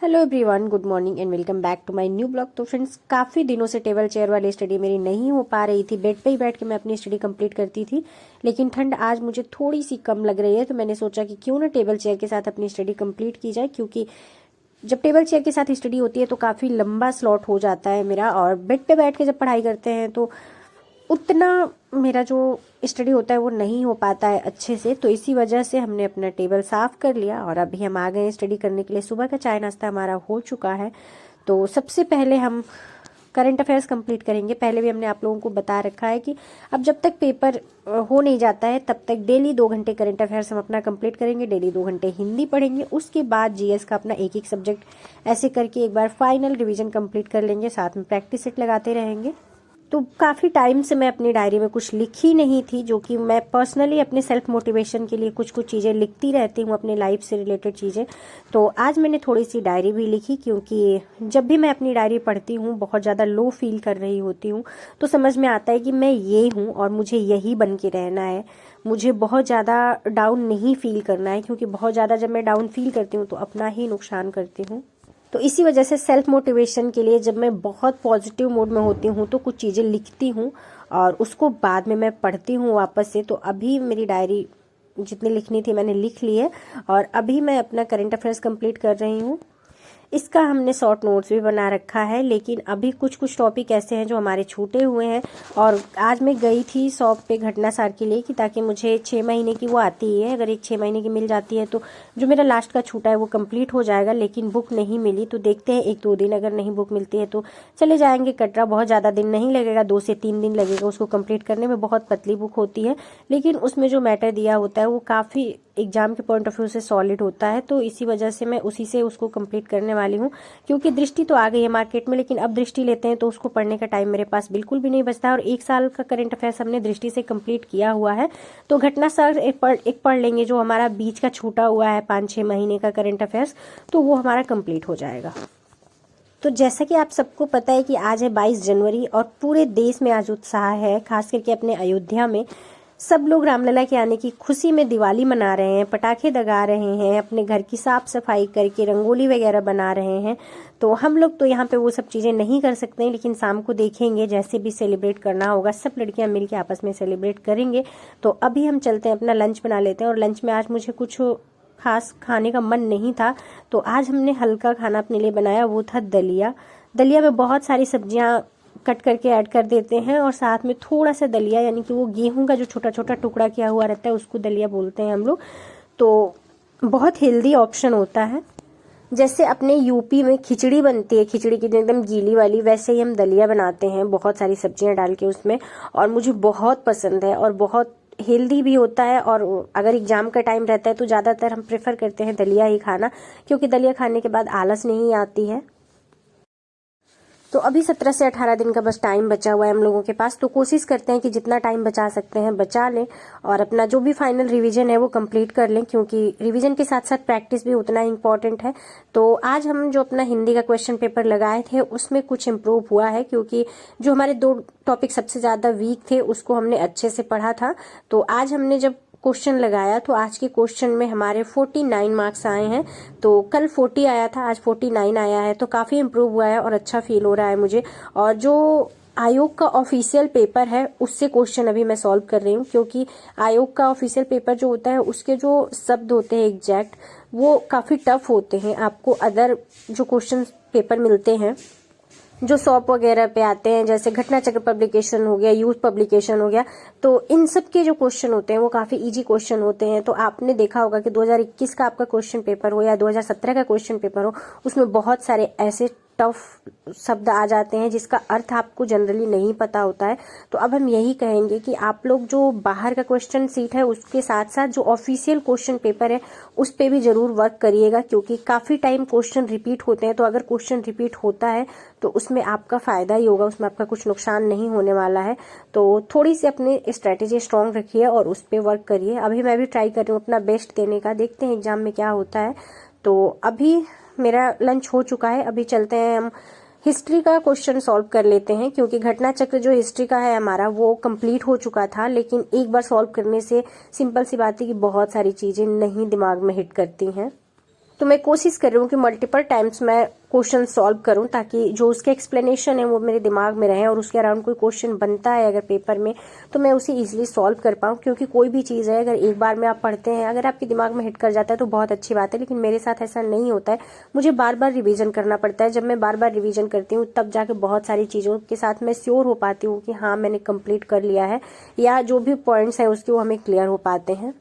Hello everyone, good morning and welcome back to my new blog. तो friends, काफ़ी दिनों से टेबल चेयर वाली स्टडी मेरी नहीं हो पा रही थी। बेड पे ही बैठ के मैं अपनी स्टडी कंप्लीट करती थी, लेकिन ठंड आज मुझे थोड़ी सी कम लग रही है, तो मैंने सोचा कि क्यों ना टेबल चेयर के साथ अपनी स्टडी कंप्लीट की जाए। क्योंकि जब टेबल चेयर के साथ स्टडी होती है तो काफ़ी लंबा स्लॉट हो जाता है मेरा, और बेड पे बैठ के जब पढ़ाई करते हैं तो उतना मेरा जो स्टडी होता है वो नहीं हो पाता है अच्छे से। तो इसी वजह से हमने अपना टेबल साफ़ कर लिया और अभी हम आ गए हैं स्टडी करने के लिए। सुबह का चाय नाश्ता हमारा हो चुका है। तो सबसे पहले हम करंट अफेयर्स कंप्लीट करेंगे। पहले भी हमने आप लोगों को बता रखा है कि अब जब तक पेपर हो नहीं जाता है तब तक डेली 2 घंटे करंट अफेयर्स हम अपना कंप्लीट करेंगे। डेली 2 घंटे हिंदी पढ़ेंगे, उसके बाद जीएस का अपना एक एक सब्जेक्ट ऐसे करके एक बार फाइनल रिवीजन कंप्लीट कर लेंगे। साथ में प्रैक्टिस सेट लगाते रहेंगे। तो काफ़ी टाइम से मैं अपनी डायरी में कुछ लिखी नहीं थी, जो कि मैं पर्सनली अपने सेल्फ मोटिवेशन के लिए कुछ चीज़ें लिखती रहती हूँ, अपने लाइफ से रिलेटेड चीज़ें। तो आज मैंने थोड़ी सी डायरी भी लिखी, क्योंकि जब भी मैं अपनी डायरी पढ़ती हूँ बहुत ज़्यादा लो फील कर रही होती हूँ, तो समझ में आता है कि मैं ये हूँ और मुझे यही बन के रहना है। मुझे बहुत ज़्यादा डाउन नहीं फील करना है, क्योंकि बहुत ज़्यादा जब मैं डाउन फील करती हूँ तो अपना ही नुकसान करती हूँ। तो इसी वजह से सेल्फ मोटिवेशन के लिए जब मैं बहुत पॉजिटिव मूड में होती हूँ तो कुछ चीज़ें लिखती हूँ और उसको बाद में मैं पढ़ती हूँ वापस से। तो अभी मेरी डायरी जितनी लिखनी थी मैंने लिख ली है और अभी मैं अपना करंट अफेयर्स कंप्लीट कर रही हूँ। इसका हमने शॉर्ट नोट्स भी बना रखा है, लेकिन अभी कुछ टॉपिक ऐसे हैं जो हमारे छूटे हुए हैं। और आज मैं गई थी शॉप पे घटनासार के लिए, कि ताकि मुझे 6 महीने की वो आती है, अगर एक 6 महीने की मिल जाती है तो जो मेरा लास्ट का छूटा है वो कंप्लीट हो जाएगा। लेकिन बुक नहीं मिली, तो देखते हैं 1-2 दिन अगर नहीं बुक मिलती है तो चले जाएंगे कटरा। बहुत ज़्यादा दिन नहीं लगेगा, 2 से 3 दिन लगेगा उसको कंप्लीट करने में। बहुत पतली बुक होती है, लेकिन उसमें जो मैटर दिया होता है वो काफ़ी एग्जाम के पॉइंट ऑफ व्यू से सॉलिड होता है। तो इसी वजह से मैं उसी से उसको कंप्लीट करने वाली हूँ, क्योंकि दृष्टि तो आ गई है मार्केट में, लेकिन अब दृष्टि लेते हैं तो उसको पढ़ने का टाइम मेरे पास बिल्कुल भी नहीं बचता है। और 1 साल का करंट अफेयर्स हमने दृष्टि से कंप्लीट किया हुआ है, तो घटनासार एक पढ़ लेंगे जो हमारा बीच का छूटा हुआ है 5-6 महीने का करंट अफेयर्स, तो वो हमारा कंप्लीट हो जाएगा। तो जैसा कि आप सबको पता है कि आज है 22 जनवरी और पूरे देश में आज उत्साह है, खास करके अपने अयोध्या में सब लोग रामलला के आने की खुशी में दिवाली मना रहे हैं, पटाखे दगा रहे हैं, अपने घर की साफ सफाई करके रंगोली वगैरह बना रहे हैं। तो हम लोग तो यहाँ पे वो सब चीज़ें नहीं कर सकते हैं, लेकिन शाम को देखेंगे जैसे भी सेलिब्रेट करना होगा, सब लड़कियाँ मिलके आपस में सेलिब्रेट करेंगे। तो अभी हम चलते हैं, अपना लंच बना लेते हैं। और लंच में आज मुझे कुछ खास खाने का मन नहीं था, तो आज हमने हल्का खाना अपने लिए बनाया, वो था दलिया। दलिया में बहुत सारी सब्जियाँ कट करके ऐड कर देते हैं और साथ में थोड़ा सा दलिया, यानी कि वो गेहूं का जो छोटा छोटा टुकड़ा किया हुआ रहता है उसको दलिया बोलते हैं हम लोग। तो बहुत हेल्दी ऑप्शन होता है। जैसे अपने यूपी में खिचड़ी बनती है, खिचड़ी की एकदम गीली वाली, वैसे ही हम दलिया बनाते हैं बहुत सारी सब्जियां डाल के उसमें, और मुझे बहुत पसंद है और बहुत हेल्दी भी होता है। और अगर एग्जाम का टाइम रहता है तो ज़्यादातर हम प्रेफर करते हैं दलिया ही खाना, क्योंकि दलिया खाने के बाद आलस नहीं आती है। तो अभी 17 से 18 दिन का बस टाइम बचा हुआ है हम लोगों के पास, तो कोशिश करते हैं कि जितना टाइम बचा सकते हैं बचा लें और अपना जो भी फाइनल रिवीजन है वो कंप्लीट कर लें, क्योंकि रिवीजन के साथ साथ प्रैक्टिस भी उतना इम्पोर्टेंट है। तो आज हम जो अपना हिंदी का क्वेश्चन पेपर लगाए थे उसमें कुछ इम्प्रूव हुआ है, क्योंकि जो हमारे 2 टॉपिक सबसे ज़्यादा वीक थे उसको हमने अच्छे से पढ़ा था। तो आज हमने जब क्वेश्चन लगाया तो आज के क्वेश्चन में हमारे 49 मार्क्स आए हैं। तो कल 40 आया था, आज 49 आया है, तो काफ़ी इम्प्रूव हुआ है और अच्छा फील हो रहा है मुझे। और जो आयोग का ऑफिशियल पेपर है उससे क्वेश्चन अभी मैं सॉल्व कर रही हूँ, क्योंकि आयोग का ऑफिशियल पेपर जो होता है उसके जो शब्द होते हैं एग्जैक्ट वो काफ़ी टफ होते हैं। आपको अदर जो क्वेश्चन पेपर मिलते हैं जो शॉप वगैरह पे आते हैं, जैसे घटना चक्र पब्लिकेशन हो गया, यूथ पब्लिकेशन हो गया, तो इन सब के जो क्वेश्चन होते हैं वो काफी इजी क्वेश्चन होते हैं। तो आपने देखा होगा कि 2021 का आपका क्वेश्चन पेपर हो या 2017 का क्वेश्चन पेपर हो, उसमें बहुत सारे ऐसे टफ शब्द आ जाते हैं जिसका अर्थ आपको जनरली नहीं पता होता है। तो अब हम यही कहेंगे कि आप लोग जो बाहर का क्वेश्चन सीट है उसके साथ साथ जो ऑफिशियल क्वेश्चन पेपर है उस पे भी जरूर वर्क करिएगा, क्योंकि काफी टाइम क्वेश्चन रिपीट होते हैं। तो अगर क्वेश्चन रिपीट होता है तो उसमें आपका फायदा ही होगा, उसमें आपका कुछ नुकसान नहीं होने वाला है। तो थोड़ी सी अपनी स्ट्रेटेजी स्ट्रांग रखिए और उस पर वर्क करिए। अभी मैं भी ट्राई कर रही हूँ अपना बेस्ट देने का, देखते हैं एग्जाम में क्या होता है। तो अभी मेरा लंच हो चुका है, अभी चलते हैं हम हिस्ट्री का क्वेश्चन सॉल्व कर लेते हैं, क्योंकि घटना चक्र जो हिस्ट्री का है हमारा वो कंप्लीट हो चुका था, लेकिन एक बार सॉल्व करने से सिंपल सी बात है कि बहुत सारी चीजें नहीं दिमाग में हिट करती हैं। तो मैं कोशिश कर रही हूँ कि मल्टीपल टाइम्स मैं क्वेश्चन सॉल्व करूं, ताकि जो उसके एक्सप्लेनेशन है वो मेरे दिमाग में रहे, और उसके अराउंड कोई क्वेश्चन बनता है अगर पेपर में तो मैं उसे इजीली सॉल्व कर पाऊं। क्योंकि कोई भी चीज़ है अगर एक बार में आप पढ़ते हैं, अगर आपके दिमाग में हिट कर जाता है तो बहुत अच्छी बात है, लेकिन मेरे साथ ऐसा नहीं होता है। मुझे बार बार रिविजन करना पड़ता है। जब मैं बार बार रिविजन करती हूँ तब जाके बहुत सारी चीज़ों के साथ मैं श्योर हो पाती हूँ कि हाँ मैंने कंप्लीट कर लिया है, या जो भी पॉइंट्स हैं उसके वो हमें क्लियर हो पाते हैं।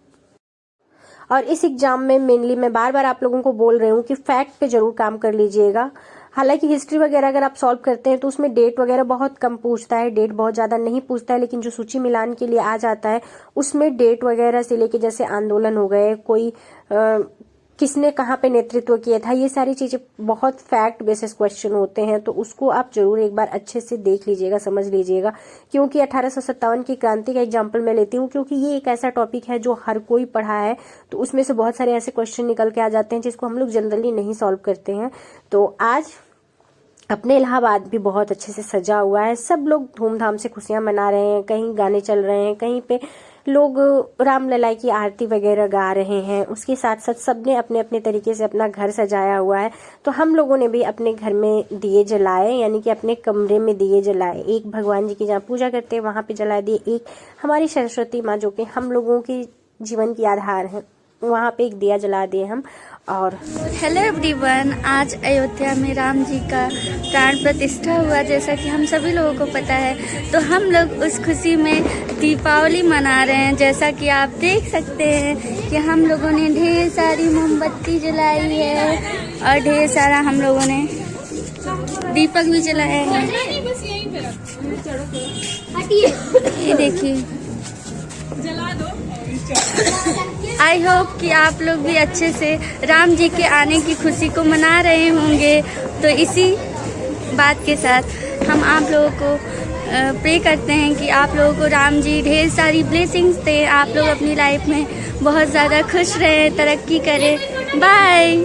और इस एग्जाम में मेनली मैं बार बार आप लोगों को बोल रही हूँ कि फैक्ट पे जरूर काम कर लीजिएगा। हालांकि हिस्ट्री वगैरह अगर आप सॉल्व करते हैं तो उसमें डेट वगैरह बहुत कम पूछता है, डेट बहुत ज्यादा नहीं पूछता है, लेकिन जो सूची मिलान के लिए आ जाता है उसमें डेट वगैरह से लेके जैसे आंदोलन हो गए, कोई किसने कहाँ पे नेतृत्व किया था, ये सारी चीजें बहुत फैक्ट बेसिस क्वेश्चन होते हैं। तो उसको आप जरूर एक बार अच्छे से देख लीजिएगा, समझ लीजिएगा। क्योंकि 1857 की क्रांति का एग्जाम्पल मैं लेती हूँ क्योंकि ये एक ऐसा टॉपिक है जो हर कोई पढ़ा है, तो उसमें से बहुत सारे ऐसे क्वेश्चन निकल के आ जाते हैं जिसको हम लोग जनरली नहीं सॉल्व करते हैं। तो आज अपने इलाहाबाद भी बहुत अच्छे से सजा हुआ है, सब लोग धूमधाम से खुशियां मना रहे हैं, कहीं गाने चल रहे हैं, कहीं पे लोग रामलला की आरती वगैरह गा रहे हैं। उसके साथ साथ सबने अपने अपने तरीके से अपना घर सजाया हुआ है। तो हम लोगों ने भी अपने घर में दिए जलाए, यानी कि अपने कमरे में दिए जलाए। एक भगवान जी की जहाँ पूजा करते हैं वहां पे जला दिए, एक हमारी सरस्वती माँ जो कि हम लोगों के जीवन की आधार है, वहाँ पे एक दिया जला दिए हम। और हेलो एवरीवन, आज अयोध्या में राम जी का प्राण प्रतिष्ठा हुआ, जैसा कि हम सभी लोगों को पता है। तो हम लोग उस खुशी में दीपावली मना रहे हैं। जैसा कि आप देख सकते हैं कि हम लोगों ने ढेर सारी मोमबत्ती जलाई है और ढेर सारा हम लोगों ने दीपक भी जलाया है। ये देखिए, आई होप कि आप लोग भी अच्छे से राम जी के आने की खुशी को मना रहे होंगे। तो इसी बात के साथ हम आप लोगों को प्रे करते हैं कि आप लोगों को राम जी ढेर सारी ब्लेसिंग्स दें, आप लोग अपनी लाइफ में बहुत ज़्यादा खुश रहें, तरक्की करें। बाय।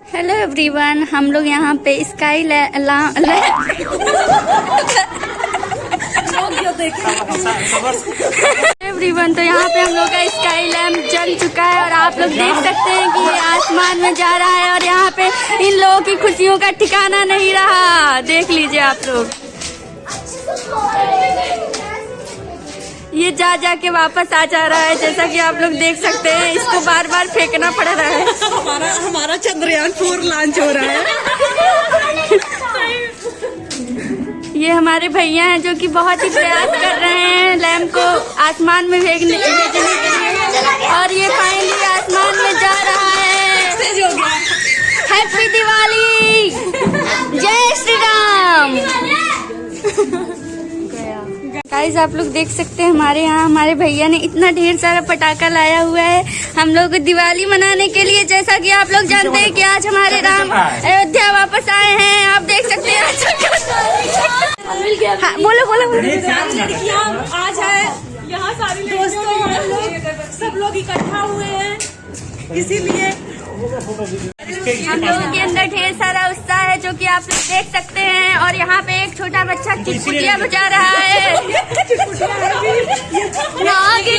हेलो एवरीवन, हम लोग यहाँ पे स्काई एवरीवन, तो यहाँ पे हम लोग का स्काई लैम्प जल चुका है और आप लोग देख सकते हैं कि ये आसमान में जा रहा है और यहाँ पे इन लोगों की खुशियों का ठिकाना नहीं रहा। देख लीजिए आप लोग, ये जा के वापस आ जा रहा है, जैसा कि आप लोग देख सकते हैं। इसको बार बार फेंकना पड़ रहा है। हमारा चंद्रयान 4 लॉन्च हो रहा है। ये हमारे भैया हैं जो कि बहुत ही प्रयास कर रहे हैं लैम्प को आसमान में भेजने के लिए, और ये फाइनली आसमान में जा रहा है। हैप्पी दिवाली, जय श्री राम। गाइस, आप लोग देख सकते हैं हमारे यहाँ हमारे भैया ने इतना ढेर सारा पटाखा लाया हुआ है हम लोग दिवाली मनाने के लिए। जैसा कि आप लोग जानते हैं कि आज हमारे राम अयोध्या वापस आए हैं। आप देख सकते हैं। हाँ, बोलो। आज है यहाँ सारे दोस्तों, हम लोग सब लोग इकट्ठा हुए हैं, इसीलिए हम लोगों के अंदर ढेर सारा उत्साह है जो कि आप लोग देख सकते हैं। और यहाँ पे एक छोटा बच्चा चुटपुटिया बजा रहा है।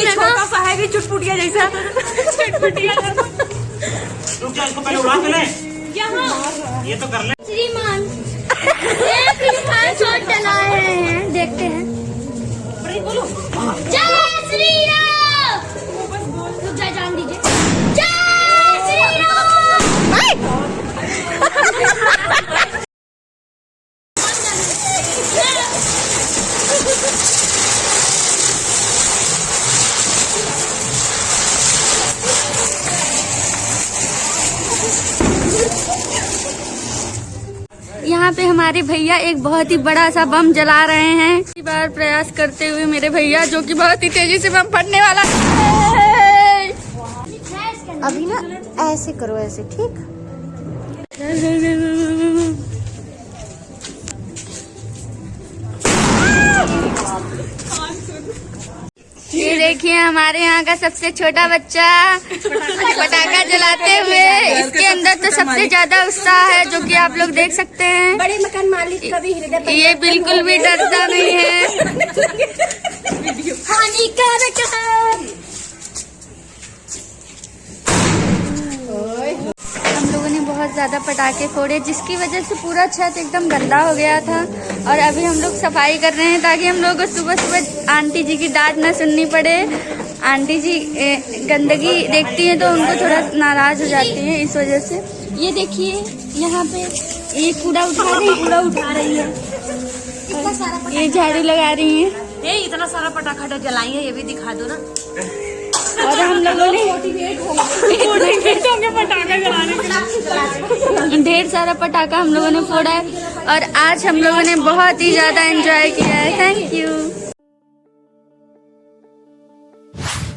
छोटा सा है भी चुटपुटिया जैसा। चुटपुटिया यहाँ ये तो कर ले। श्रीमान शॉट चलाए हैं, देखते हैं। जय श्री राम। जय जान दीजिए। जय श्री राम। यहाँ पे हमारे भैया एक बहुत ही बड़ा सा बम जला रहे हैं। इसी बार प्रयास करते हुए मेरे भैया, जो कि बहुत ही तेजी से बम फटने वाला है। अभी ना ऐसे करो, ऐसे, ठीक। ये देखिए हमारे यहाँ का सबसे छोटा बच्चा पटाखा जलाते हुए। इसके अंदर तो सबसे ज्यादा उत्साह है, जो कि आप लोग देख सकते हैं। बड़े मकान मालिक का भी हृदय ये बिल्कुल भी डरता नहीं है। हानिकारक है। हम लोगों ने बहुत ज़्यादा पटाखे फोड़े, जिसकी वजह से पूरा छत एकदम गंदा हो गया था। और अभी हम लोग सफाई कर रहे हैं ताकि हम लोग को सुबह सुबह आंटी जी की डांट ना सुननी पड़े। आंटी जी गंदगी देखती हैं तो उनको थोड़ा नाराज़ हो जाती हैं, इस वजह से। ये देखिए यहाँ पे ये कूड़ा उठा रही है, ये झाड़ू लगा रही हैं। ये इतना सारा पटाखा जलाई है, ये भी दिखा दो ना। और हम लोगों ने पटाखा जलाने के ढेर सारा पटाखा हम लोगों ने फोड़ा है और आज हम लोगों ने बहुत ही ज़्यादा एंजॉय किया है। Thank you.